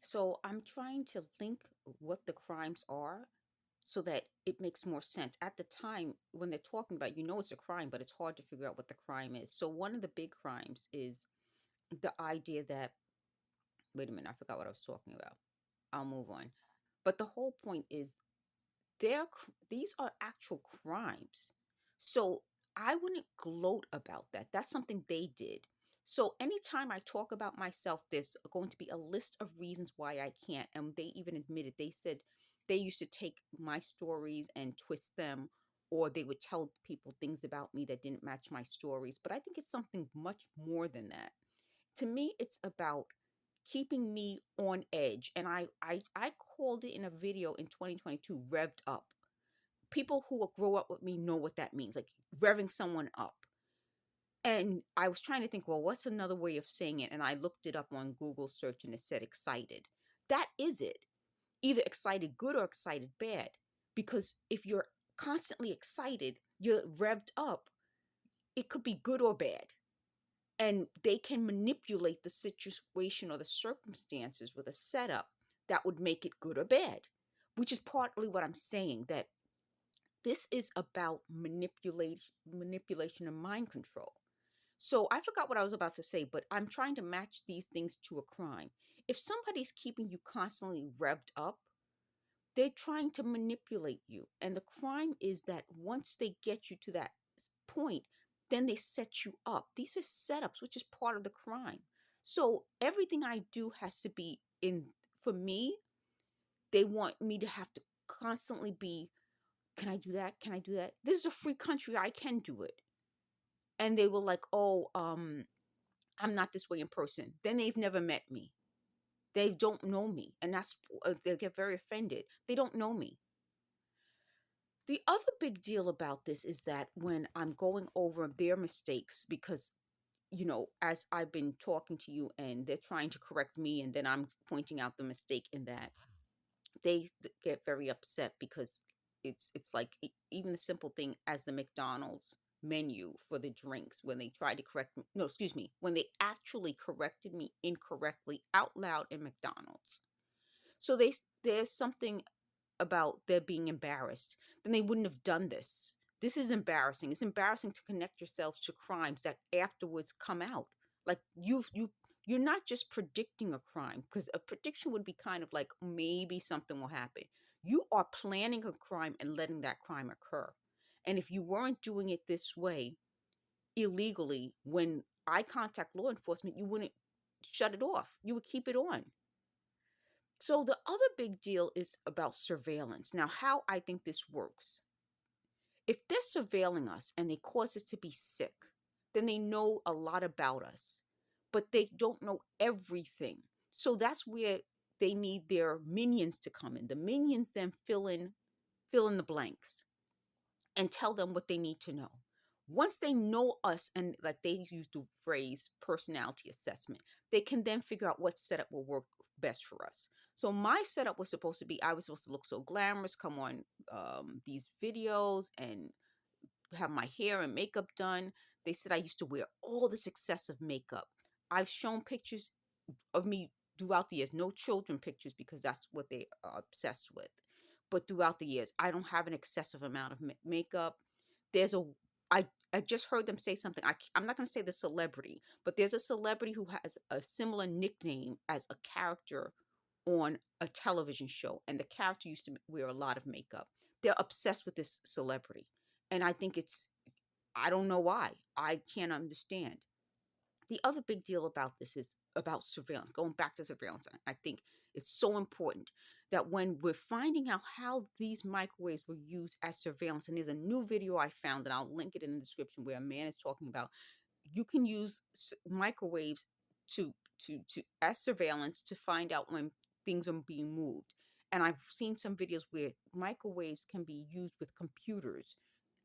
So I'm trying to link what the crimes are so that it makes more sense. At the time, when they're talking about, it's a crime, but it's hard to figure out what the crime is. So one of the big crimes is the idea that, wait a minute, I forgot what I was talking about. I'll move on. But the whole point is these are actual crimes. So I wouldn't gloat about that. That's something they did. So anytime I talk about myself, there's going to be a list of reasons why I can't. And they even admitted, they said they used to take my stories and twist them, or they would tell people things about me that didn't match my stories. But I think it's something much more than that. To me, it's about keeping me on edge. And I called it in a video in 2022, revved up. People who will grow up with me know what that means, like revving someone up. And I was trying to think, well, what's another way of saying it? And I looked it up on Google search and it said excited. That is it. Either excited good or excited bad. Because if you're constantly excited, you're revved up, it could be good or bad. And they can manipulate the situation or the circumstances with a setup that would make it good or bad, which is partly what I'm saying, that this is about manipulation and mind control. So I forgot what I was about to say, but I'm trying to match these things to a crime. If somebody's keeping you constantly revved up, they're trying to manipulate you. And the crime is that once they get you to that point, then they set you up. These are setups, which is part of the crime. So everything I do has to be in, for me, they want me to have to constantly be, can I do that? Can I do that? This is a free country. I can do it. And they were like, oh, I'm not this way in person. Then they've never met me. They don't know me. And they get very offended. They don't know me. The other big deal about this is that when I'm going over their mistakes, because, as I've been talking to you and they're trying to correct me, and then I'm pointing out the mistake in that, get very upset because it's like even the simple thing as the McDonald's menu for the drinks, when they tried to correct me, no, excuse me, when they actually corrected me incorrectly out loud in McDonald's. So there's something about their being embarrassed, then they wouldn't have done this. This is embarrassing. It's embarrassing to connect yourselves to crimes that afterwards come out. Like you're not just predicting a crime, because a prediction would be kind of like maybe something will happen. You are planning a crime and letting that crime occur. And if you weren't doing it this way illegally, when I contact law enforcement, you wouldn't shut it off. You would keep it on. So the other big deal is about surveillance. Now, how I think this works. If they're surveilling us and they cause us to be sick, then they know a lot about us, but they don't know everything. So that's where they need their minions to come in. The minions then fill in the blanks and tell them what they need to know. Once they know us, and like they use the phrase personality assessment, they can then figure out what setup will work best for us. So my setup was supposed to be, I was supposed to look so glamorous, come on these videos and have my hair and makeup done. They said I used to wear all this excessive makeup. I've shown pictures of me throughout the years, no children pictures because that's what they are obsessed with. But throughout the years, I don't have an excessive amount of makeup. There's a I I just heard them say something. I'm not going to say the celebrity, but there's a celebrity who has a similar nickname as a character on a television show, and the character used to wear a lot of makeup. They're obsessed with this celebrity, and I think I don't know why. I can't understand. The other big deal about this is about surveillance, going back to surveillance. I think it's so important that when we're finding out how these microwaves were used as surveillance, and there's a new video I found, and I'll link it in the description, where a man is talking about you can use microwaves to as surveillance to find out when things are being moved. And I've seen some videos where microwaves can be used with computers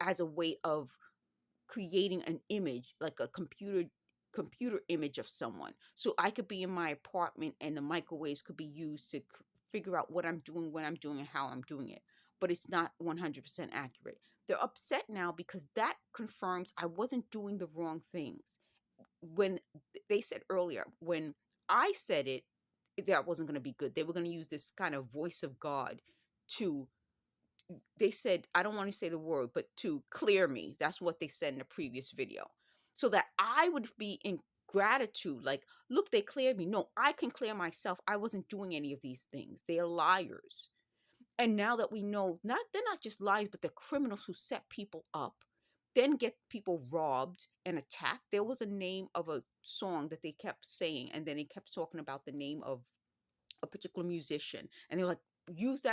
as a way of creating an image, like a computer image of someone. So I could be in my apartment and the microwaves could be used to figure out what I'm doing, when I'm doing it, how I'm doing it. But it's not 100% accurate. They're upset now because that confirms I wasn't doing the wrong things. When they said earlier, when I said it, that wasn't going to be good. They were going to use this kind of voice of God to, they said, I don't want to say the word, but to clear me. That's what they said in the previous video. So that I would be in gratitude, like, look, they cleared me. No, I can clear myself. I wasn't doing any of these things. They are liars. And now that we know, they're not just liars, but they're criminals who set people up, then get people robbed and attacked. There was a name of a song that they kept saying, and then they kept talking about the name of a particular musician, and they're like, use that